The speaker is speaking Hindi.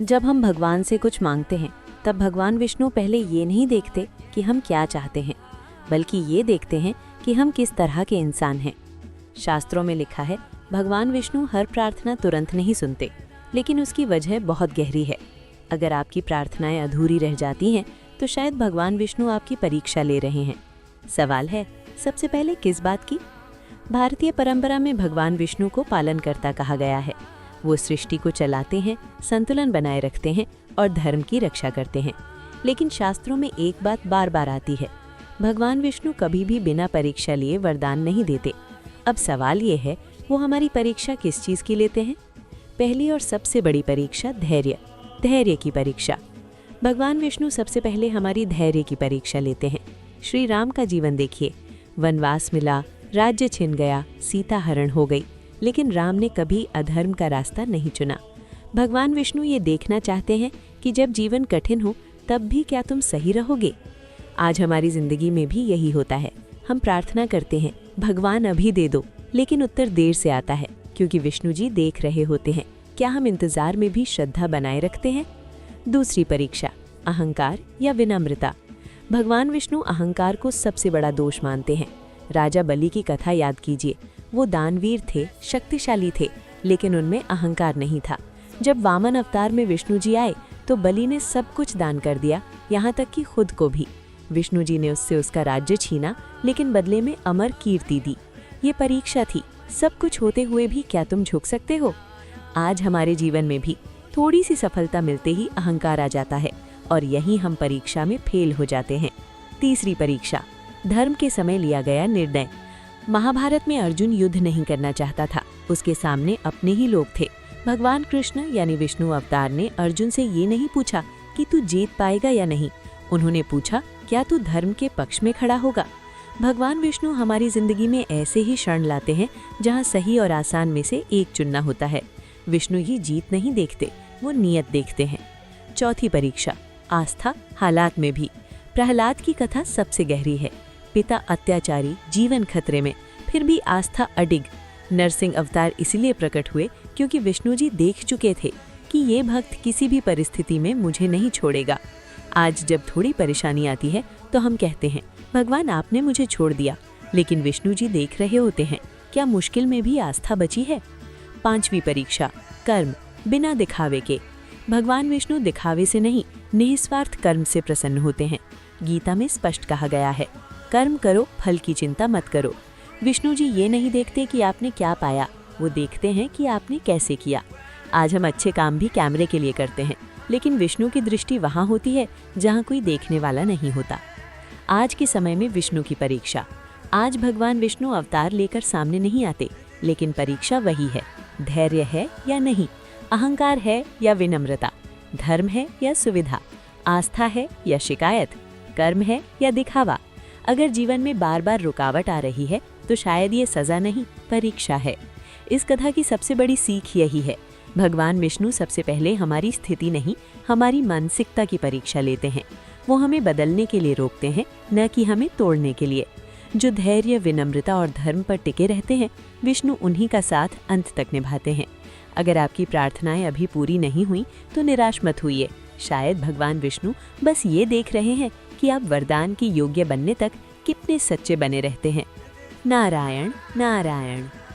जब हम भगवान से कुछ मांगते हैं तब भगवान विष्णु पहले ये नहीं देखते कि हम क्या चाहते हैं, बल्कि ये देखते हैं कि हम किस तरह के इंसान हैं। शास्त्रों में लिखा है, भगवान विष्णु हर प्रार्थना तुरंत नहीं सुनते, लेकिन उसकी वजह बहुत गहरी है। अगर आपकी प्रार्थनाएं अधूरी रह जाती हैं तो शायद भगवान विष्णु आपकी परीक्षा ले रहे हैं। सवाल है, सबसे पहले किस बात की? भारतीय परंपरा में भगवान विष्णु को पालनकर्ता कहा गया है। वो सृष्टि को चलाते हैं, संतुलन बनाए रखते हैं और धर्म की रक्षा करते हैं। लेकिन शास्त्रों में एक बात बार बार आती है, भगवान विष्णु कभी भी बिना परीक्षा लिए वरदान नहीं देते। अब सवाल ये है, वो हमारी परीक्षा किस चीज़ की लेते हैं? पहली और सबसे बड़ी परीक्षा धैर्य की परीक्षा। भगवान विष्णु सबसे पहले हमारी धैर्य की परीक्षा लेते हैं। श्री राम का जीवन देखिए, वनवास मिला, राज्य छिन गया, सीता हरण हो गई, लेकिन राम ने कभी अधर्म का रास्ता नहीं चुना। भगवान विष्णु ये देखना चाहते हैं कि जब जीवन कठिन हो तब भी क्या तुम सही रहोगे। आज हमारी जिंदगी में भी यही होता है। हम प्रार्थना करते हैं, भगवान अभी दे दो, लेकिन उत्तर देर से आता है, क्योंकि विष्णु जी देख रहे होते हैं। क्या हम इंतजार में भी श्रद्धा बनाए रखते हैं? दूसरी परीक्षा, अहंकार या विनम्रता। भगवान विष्णु अहंकार को सबसे बड़ा दोष मानते हैं। राजा बलि की कथा याद कीजिए, वो दानवीर थे, शक्तिशाली थे, लेकिन उनमें अहंकार नहीं था। जब वामन अवतार में विष्णु जी आए तो बलि ने सब कुछ दान कर दिया, यहाँ तक कि खुद को भी। विष्णु जी ने उससे उसका राज्य छीना, लेकिन बदले में अमर कीर्ति दी। ये परीक्षा थी। सब कुछ होते हुए भी क्या तुम झुक सकते हो? आज हमारे जीवन में भी थोड़ी सी सफलता मिलते ही अहंकार आ जाता है और यहीं हम परीक्षा में फेल हो जाते हैं। तीसरी परीक्षा, धर्म के समय लिया गया निर्णय। महाभारत में अर्जुन युद्ध नहीं करना चाहता था, उसके सामने अपने ही लोग थे। भगवान कृष्ण यानी विष्णु अवतार ने अर्जुन से ये नहीं पूछा कि तू जीत पाएगा या नहीं, उन्होंने पूछा क्या तू धर्म के पक्ष में खड़ा होगा। भगवान विष्णु हमारी जिंदगी में ऐसे ही क्षण लाते हैं जहां सही और आसान में से एक चुनना होता है। विष्णु ही जीत नहीं देखते, वो नियत देखते हैं। चौथी परीक्षा, आस्था हालात में भी। प्रहलाद की कथा सबसे गहरी है। पिता अत्याचारी, जीवन खतरे में, फिर भी आस्था अडिग। नरसिंह अवतार इसलिए प्रकट हुए क्योंकि विष्णु जी देख चुके थे कि ये भक्त किसी भी परिस्थिति में मुझे नहीं छोड़ेगा। आज जब थोड़ी परेशानी आती है तो हम कहते हैं, भगवान आपने मुझे छोड़ दिया, लेकिन विष्णु जी देख रहे होते हैं। क्या मुश्किल में भी आस्था बची है? पांचवी परीक्षा, कर्म बिना दिखावे के। भगवान विष्णु दिखावे से नहीं, निस्वार्थ कर्म से प्रसन्न होते हैं। गीता में स्पष्ट कहा गया है, कर्म करो, फल की चिंता मत करो। विष्णु जी ये नहीं देखते कि आपने क्या पाया, वो देखते हैं कि आपने कैसे किया। आज हम अच्छे काम भी कैमरे के लिए करते हैं, लेकिन विष्णु की दृष्टि वहाँ होती है जहाँ कोई देखने वाला नहीं होता। आज के समय में विष्णु की परीक्षा। आज भगवान विष्णु अवतार लेकर सामने नहीं आते, लेकिन परीक्षा वही है, धैर्य है या नहीं, अहंकार है या विनम्रता, धर्म है या सुविधा, आस्था है या शिकायत, कर्म है या दिखावा। अगर जीवन में बार बार रुकावट आ रही है तो शायद ये सजा नहीं, परीक्षा है। इस कथा की सबसे बड़ी सीख यही है, भगवान विष्णु सबसे पहले हमारी स्थिति नहीं, हमारी मानसिकता की परीक्षा लेते हैं। वो हमें बदलने के लिए रोकते हैं, न कि हमें तोड़ने के लिए। जो धैर्य, विनम्रता और धर्म पर टिके रहते हैं, विष्णु उन्हीं का साथ अंत तक निभाते हैं। अगर आपकी प्रार्थनाएं अभी पूरी नहीं हुई तो निराश मत होइए। शायद भगवान विष्णु बस ये देख रहे हैं कि आप वरदान की योग्य बनने तक कितने सच्चे बने रहते हैं। नारायण नारायण।